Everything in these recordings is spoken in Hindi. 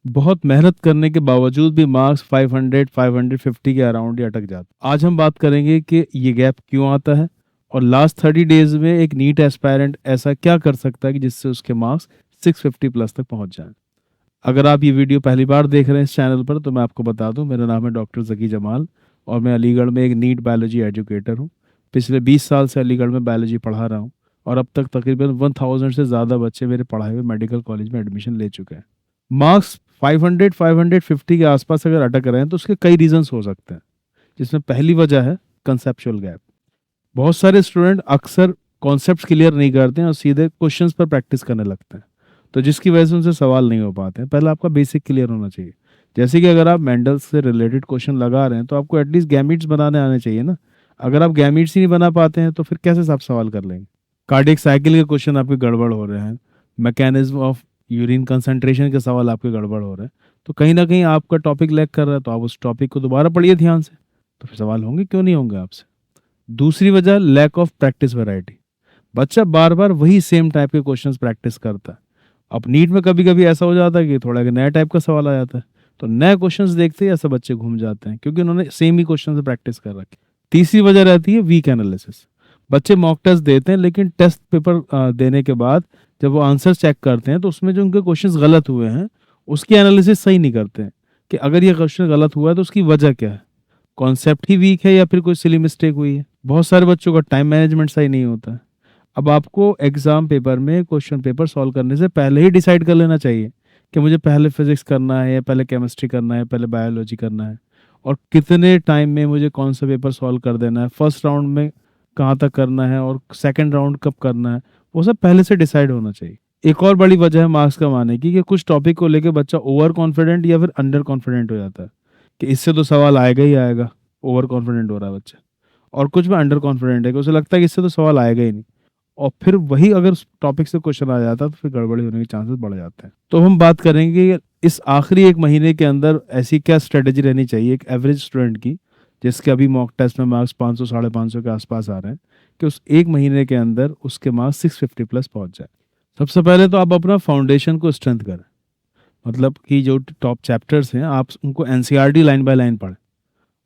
बहुत मेहनत करने के बावजूद भी मार्क्स 500 550 के अराउंड ही अटक जाते। आज हम बात करेंगे कि ये गैप क्यों आता है और लास्ट 30 डेज में एक नीट एस्पायरेंट ऐसा क्या कर सकता है कि जिससे उसके मार्क्स 650 प्लस तक पहुंच जाएं। अगर आप ये वीडियो पहली बार देख रहे हैं इस चैनल पर तो मैं आपको बता दूं, मेरा नाम है डॉक्टर जकी जमाल और मैं अलीगढ़ में एक नीट बायोलॉजी एजुकेटर हूं। पिछले 20 साल से अलीगढ़ में बायोलॉजी पढ़ा रहा हूं और अब तक तकरीबन 1000 से ज़्यादा बच्चे मेरे पढ़ाए हुए मेडिकल कॉलेज में एडमिशन ले चुके हैं। मार्क्स 500 550 के आसपास अगर अटक रहे हैं तो उसके कई रीजंस हो सकते हैं, जिसमें पहली वजह है कंसेप्चुअल गैप। बहुत सारे स्टूडेंट अक्सर कॉन्सेप्ट्स क्लियर नहीं करते हैं और सीधे क्वेश्चंस पर प्रैक्टिस करने लगते हैं, तो जिसकी वजह से उनसे सवाल नहीं हो पाते हैं। पहले आपका बेसिक क्लियर होना चाहिए। जैसे कि अगर आप मेंडल से रिलेटेड क्वेश्चन लगा रहे हैं तो आपको एटलीस्ट गैमीट्स बनाने आने चाहिए ना। अगर आप गैमीट्स ही नहीं बना पाते हैं तो फिर कैसे आप सवाल कर लेंगे। कार्डियक साइकिल के क्वेश्चन आपके गड़बड़ हो रहे हैं, मैकेनिज्म ऑफ यूरिन कंसंट्रेशन के सवाल आपके गड़बड़ हो रहे हैं, तो कहीं ना कहीं आपका टॉपिक लैग कर रहा है। तो आप उस टॉपिक को दोबारा पढ़िए ध्यान से, तो फिर सवाल होंगे, क्यों नहीं होंगे आपसे। दूसरी वजह लैक ऑफ प्रैक्टिस वैरायटी। बच्चा बार बार वही सेम टाइप के क्वेश्चंस प्रैक्टिस करता है। अब नीट में कभी कभी ऐसा हो जाता है कि थोड़ा नया टाइप का सवाल आ जाता है, तो नए क्वेश्चंस देखते ही ऐसे बच्चे घूम जाते हैं क्योंकि उन्होंने सेम ही क्वेश्चन से प्रैक्टिस कर रखी। तीसरी वजह रहती है वीक एनालिसिस। बच्चे मॉक टेस्ट देते हैं लेकिन टेस्ट पेपर देने के बाद जब वो आंसर चेक करते हैं तो उसमें जो उनके क्वेश्चंस गलत हुए हैं उसकी एनालिसिस सही नहीं करते हैं कि अगर ये क्वेश्चन गलत हुआ है तो उसकी वजह क्या है। कॉन्सेप्ट ही वीक है या फिर कोई सिली मिस्टेक हुई है। बहुत सारे बच्चों का टाइम मैनेजमेंट सही नहीं होता है। अब आपको एग्जाम पेपर में क्वेश्चन पेपर सॉल्व करने से पहले ही डिसाइड कर लेना चाहिए कि मुझे पहले फिजिक्स करना है या पहले केमिस्ट्री करना है, पहले बायोलॉजी करना है, और कितने टाइम में मुझे कौन सा पेपर सॉल्व कर देना है, फर्स्ट राउंड में कहाँ तक करना है और सेकंड राउंड कब करना है। वो सब पहले से डिसाइड होना चाहिए। एक और बड़ी वजह है मार्क्स कमाने की कि कुछ टॉपिक को लेकर बच्चा ओवर कॉन्फिडेंट या फिर अंडर कॉन्फिडेंट हो जाता है कि इससे तो सवाल आएगा ही आएगा। ओवर कॉन्फिडेंट हो रहा है बच्चा, और कुछ में अंडर कॉन्फिडेंट है कि उसे लगता है कि इससे तो सवाल आएगा ही नहीं, और फिर वही अगर टॉपिक से क्वेश्चन आ जाता है तो फिर गड़बड़ी होने के चांसेस बढ़ जाते हैं। तो हम बात करेंगे कि इस आखिरी एक महीने के अंदर ऐसी क्या स्ट्रेटेजी रहनी चाहिए एक एवरेज स्टूडेंट की, जिसके अभी मॉक टेस्ट में मार्क्स 500 550 के आसपास आ रहे हैं, कि उस एक महीने के अंदर उसके मार्क्स 650 प्लस पहुंच जाए। सबसे पहले तो आप अपना फाउंडेशन को स्ट्रेंथ करें, मतलब कि जो टॉप चैप्टर्स हैं आप उनको एनसीईआरटी लाइन बाय लाइन पढ़ें,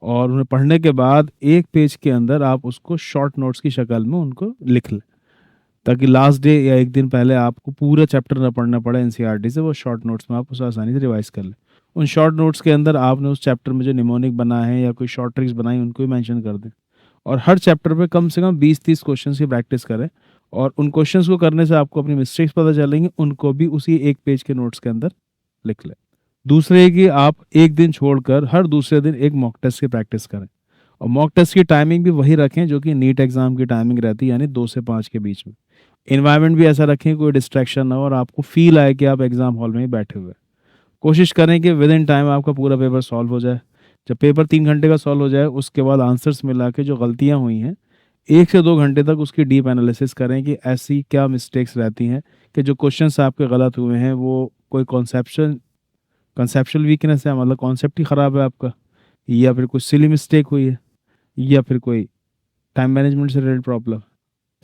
और उन्हें पढ़ने के बाद एक पेज के अंदर आप उसको शॉर्ट नोट्स की शक्ल में उनको लिख लें, ताकि लास्ट डे या एक दिन पहले आपको पूरा चैप्टर ना पढ़ना पड़े एनसीईआरटी से। वो शॉर्ट नोट्स में आप उसे आसानी से रिवाइज कर लें। उन शॉर्ट नोट्स के अंदर आपने उस चैप्टर में जो निमोनिक बना है या कोई शॉर्ट ट्रिक्स बनाई उनको भी मेंशन कर दें, और हर चैप्टर पे कम से कम 20-30 क्वेश्चंस की प्रैक्टिस करें, और उन क्वेश्चंस को करने से आपको अपनी मिस्टेक्स पता चलेंगी, उनको भी उसी एक पेज के नोट्स के अंदर लिख लें। दूसरे कि आप एक दिन छोड़कर हर दूसरे दिन एक मॉक टेस्ट की प्रैक्टिस करें, और मॉक टेस्ट की टाइमिंग भी वही रखें जो कि नीट एग्जाम की टाइमिंग रहती है, यानी 2 से 5 के बीच में। इन्वायरमेंट भी ऐसा रखें कोई डिस्ट्रैक्शन ना हो और आपको फील आए कि आप एग्जाम हॉल में ही बैठे हुए हैं। कोशिश करें कि विद इन टाइम आपका पूरा पेपर सॉल्व हो जाए। जब पेपर 3 घंटे का सॉल्व हो जाए उसके बाद आंसर्स मिला के जो गलतियां हुई हैं 1 से 2 घंटे तक उसकी डीप एनालिसिस करें कि ऐसी क्या मिस्टेक्स रहती हैं कि जो क्वेश्चंस आपके गलत हुए हैं वो कोई कंसेप्चुअल वीकनेस है, मतलब कॉन्सेप्ट ही ख़राब है आपका, या फिर कुछ सिली मिस्टेक हुई है, या फिर कोई टाइम मैनेजमेंट से रिलेटेड प्रॉब्लम।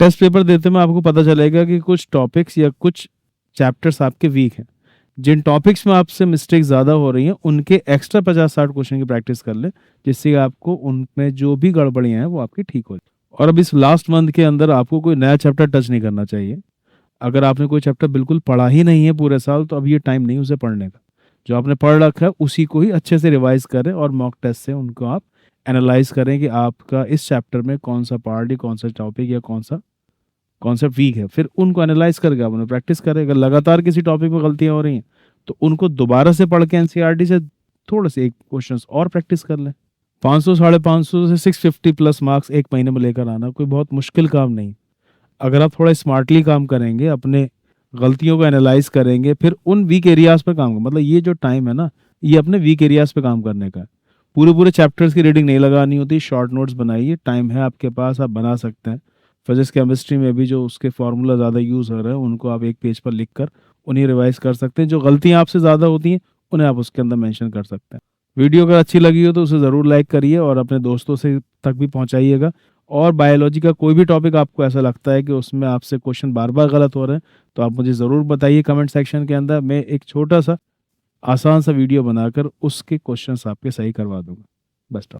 टेस्ट पेपर देते में आपको पता चलेगा कि कुछ टॉपिक्स या कुछ चैप्टर्स आपके वीक हैं। जिन टॉपिक्स में आपसे मिस्टेक ज़्यादा हो रही हैं उनके एक्स्ट्रा 50-60 क्वेश्चन की प्रैक्टिस कर लें, जिससे आपको उनमें जो भी गड़बड़ियाँ हैं वो आपकी ठीक हो जाए। और अब इस लास्ट मंथ के अंदर आपको कोई नया चैप्टर टच नहीं करना चाहिए। अगर आपने कोई चैप्टर बिल्कुल पढ़ा ही नहीं है पूरे साल तो अब ये टाइम नहीं उसे पढ़ने का। जो आपने पढ़ रखा है उसी को ही अच्छे से रिवाइज करें, और मॉक टेस्ट से उनको आप एनालाइज करें कि आपका इस चैप्टर में कौन सा पार्ट या कौन सा टॉपिक या कौन सा कॉन्सेप्ट वीक है। फिर उनको एनालाइज करके आप उन्हें प्रैक्टिस करें। अगर लगातार किसी टॉपिक में गलतियां हो रही हैं तो उनको दोबारा से पढ़ के एनसीईआरटी से थोड़े से एक क्वेश्चंस और प्रैक्टिस कर लें। 500 550 से 650 प्लस मार्क्स एक महीने में लेकर आना कोई बहुत मुश्किल काम नहीं। अगर आप थोड़ा स्मार्टली काम करेंगे, अपने गलतियों को एनालाइज करेंगे, फिर उन वीक एरियाज पर काम, मतलब ये जो टाइम है ना ये अपने वीक एरियाज पे काम करने का है। पूरे पूरे चैप्टर्स की रीडिंग नहीं लगानी होती, शॉर्ट नोट्स बनाइए, टाइम है आपके पास, आप बना सकते हैं। फिजिक्स केमिस्ट्री में भी जो उसके फार्मूला ज़्यादा यूज़ हो रहे हैं उनको आप एक पेज पर लिख कर उन्हें रिवाइज कर सकते हैं। जो गलतियाँ आपसे ज़्यादा होती हैं उन्हें आप उसके अंदर मेंशन कर सकते हैं। वीडियो अगर अच्छी लगी हो तो उसे ज़रूर लाइक करिए और अपने दोस्तों से तक भी पहुंचाइएगा। और बायोलॉजी का कोई भी टॉपिक आपको ऐसा लगता है कि उसमें आपसे क्वेश्चन बार बार गलत हो रहे हैं तो आप मुझे ज़रूर बताइए कमेंट सेक्शन के अंदर। मैं एक छोटा सा आसान सा वीडियो बनाकर उसके क्वेश्चंस आपके सही करवा दूंगा। Best of